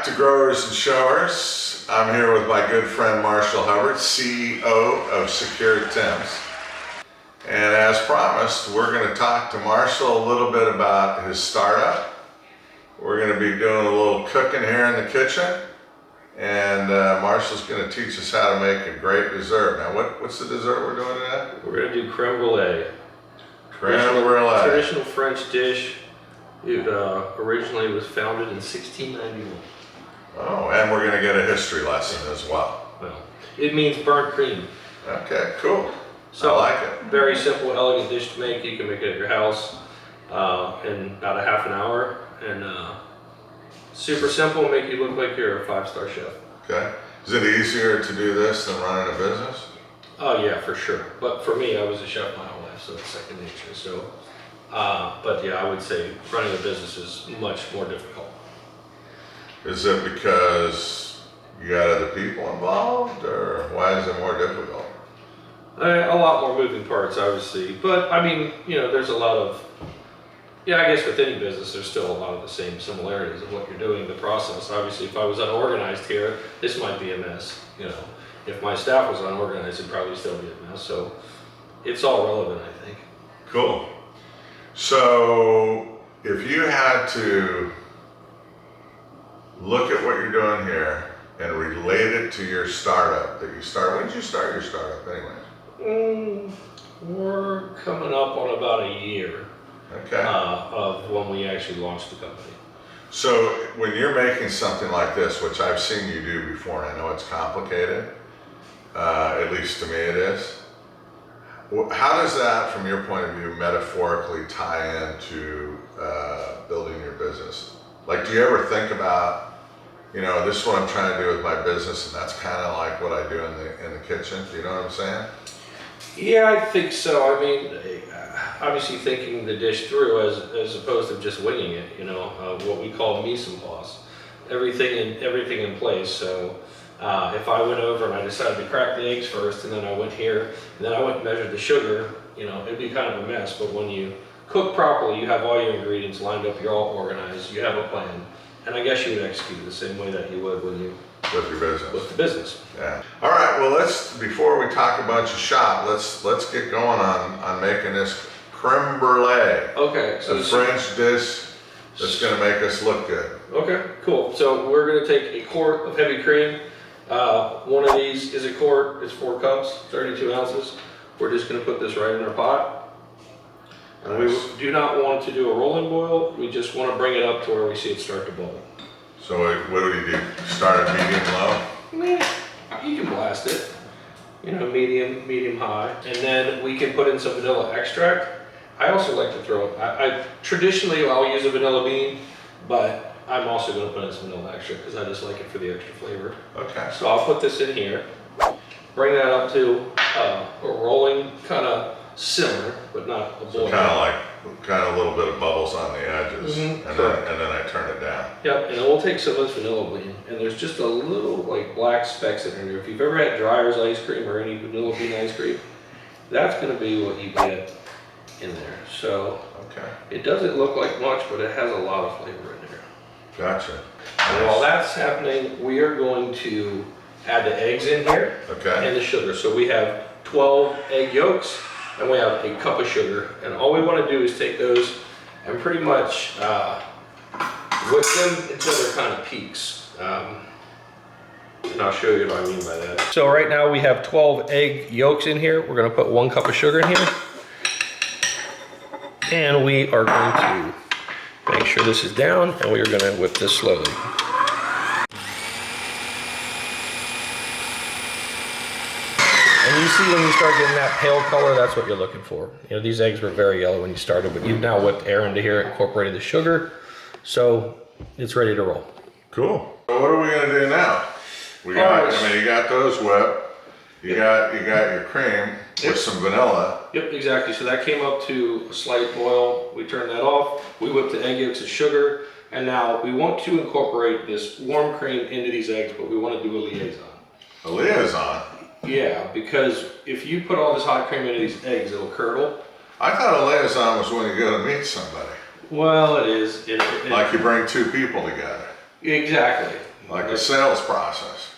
back to Growers and Showers. I'm here with my good friend Marshall Hubbard, CEO of SecureTemps. And as promised, we're going to talk to Marshall a little bit about his startup. We're going to be doing a little cooking here in the kitchen. And Marshall's going to teach us how to make a great dessert. Now, what's the dessert we're doing today? We're going to do crème brûlée. Crème brûlée. Traditional French dish. It originally was founded in 1691. Oh, and we're going to get a history lesson as well. Well, it means burnt cream. Okay, cool. So, I like it. Very simple, elegant dish to make. You can make it at your house in about a half an hour. And super simple, make you look like you're a 5-star chef. Okay. Is it easier to do this than running a business? Oh yeah, for sure. But for me, I was a chef my whole life, so it's second nature. So, but yeah, I would say running a business is much more difficult. Is it because you got other people involved, or why is it more difficult? A lot more moving parts, obviously. But I mean, you know, there's a lot of, yeah, I guess with any business, there's still a lot of the same similarities of what you're doing, the process. Obviously, if I was unorganized here, this might be a mess. You know, if my staff was unorganized, it'd probably still be a mess. So it's all relevant, I think. Cool. So if you had to look at what you're doing here and relate it to your startup that you started, when did you start your startup anyway? We're coming up on about a year. Okay. Of when we actually launched the company. So when you're making something like this, which I've seen you do before, and I know it's complicated, at least to me it is, how does that, from your point of view, metaphorically tie into building your business? Like, do you ever think about, you know, this is what I'm trying to do with my business, and that's kind of like what I do in the kitchen? Do you know what I'm saying? Yeah, I think so. I mean, obviously thinking the dish through as opposed to just winging it. You know, what we call mise en place. Everything in place. So if I went over and I decided to crack the eggs first, and then I went here, and then I went and measured the sugar, you know, it'd be kind of a mess. But when you cook properly, you have all your ingredients lined up, you're all organized, you have a plan, and I guess you would execute it the same way that you would when you with your business. with the business. Yeah. All right. Well, before we talk about your shop, let's get going on making this crème brûlée. Okay. So a French dish that's going to make us look good. Okay, cool. So we're going to take a quart of heavy cream. One of these is a quart. It's 4 cups, 32 ounces. We're just going to put this right in our pot. And Nice. we do not want to do a rolling boil. We just want to bring it up to where we see it start to bubble. So what do we do? Start at medium low? You can blast it. You know, medium high. And then we can put in some vanilla extract. I also like to throw, I traditionally I'll use a vanilla bean, but I'm also going to put in some vanilla extract because I just like it for the extra flavor. Okay. So I'll put this in here, bring that up to a rolling kind of simmer, but not a boil. Kind of a little bit of bubbles on the edges, Mm-hmm. and then I turn it down. Yep, and then we'll take some of this vanilla bean, and there's just a little like black specks in there. If you've ever had Dreyer's ice cream or any vanilla bean ice cream, that's going to be what you get in there. So okay. It doesn't look like much, but it has a lot of flavor in there. Gotcha. And while that's happening, we are going to add the eggs in here Okay. and the sugar. So we have 12 egg yolks and we have a cup of sugar. And all we want to do is take those and pretty much whip them until they're kind of peaks. And I'll show you what I mean by that. So right now we have 12 egg yolks in here. We're going to put 1 cup of sugar in here. And we are going to make sure this is down, and we are going to whip this slowly. And you see when you start getting that pale color, that's what you're looking for. You know, these eggs were very yellow when you started, but you've now whipped air into here, incorporated the sugar, so it's ready to roll. Cool. So what are we going to do now? You got those whipped. You got your cream with some vanilla. Yep, exactly. So that came up to a slight boil. We turned that off. We whipped the egg yolks and sugar. And now we want to incorporate this warm cream into these eggs, but we want to do a liaison. A liaison? Yeah, because if you put all this hot cream into these eggs, it'll curdle. I thought a liaison was when you go to meet somebody. Well, it is. Like you bring 2 people together. Exactly. Like a sales process.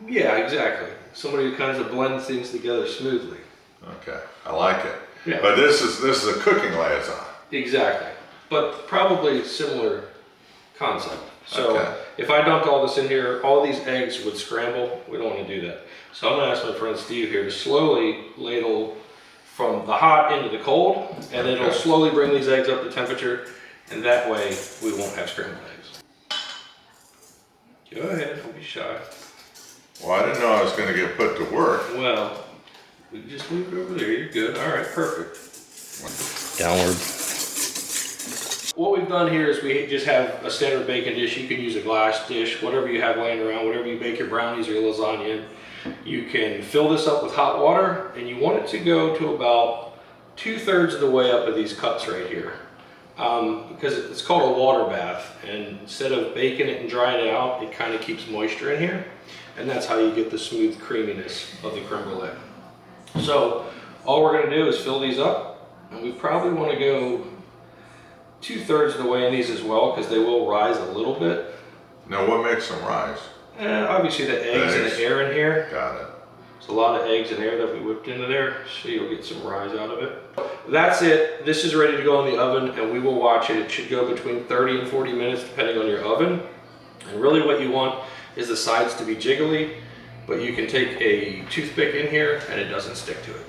Yeah, exactly. Somebody who kind of blends things together smoothly. Okay, I like it. Yeah. But this is a cooking liaison. Exactly. But probably similar concept. So Okay. if I dumped all this in here, all these eggs would scramble. We don't want to do that. So I'm going to ask my friend Steve here to slowly ladle from the hot into the cold, and it'll Okay. slowly bring these eggs up to temperature, and that way we won't have scrambled eggs. Go ahead, don't be shy. Well, I didn't know I was going to get put to work. Well, we just moved over there. You're good. All right, perfect. Downward. What we've done here is we just have a standard baking dish. You can use a glass dish, whatever you have laying around, whatever you bake your brownies or your lasagna in. You can fill this up with hot water, and you want it to go to about 2/3 of the way up of these cups right here. Because it's called a water bath, and instead of baking it and drying it out, it kind of keeps moisture in here, and that's how you get the smooth creaminess of the creme brulee. So all we're going to do is fill these up, and we probably want to go 2/3 of the way in these as well, because they will rise a little bit. Now, what makes them rise? Obviously the eggs and the air in here. Got it. There's a lot of eggs and air that we whipped into there, so you'll get some rise out of it. That's it. This is ready to go in the oven, and we will watch it. It should go between 30 and 40 minutes, depending on your oven. And really what you want is the sides to be jiggly, but you can take a toothpick in here and it doesn't stick to it.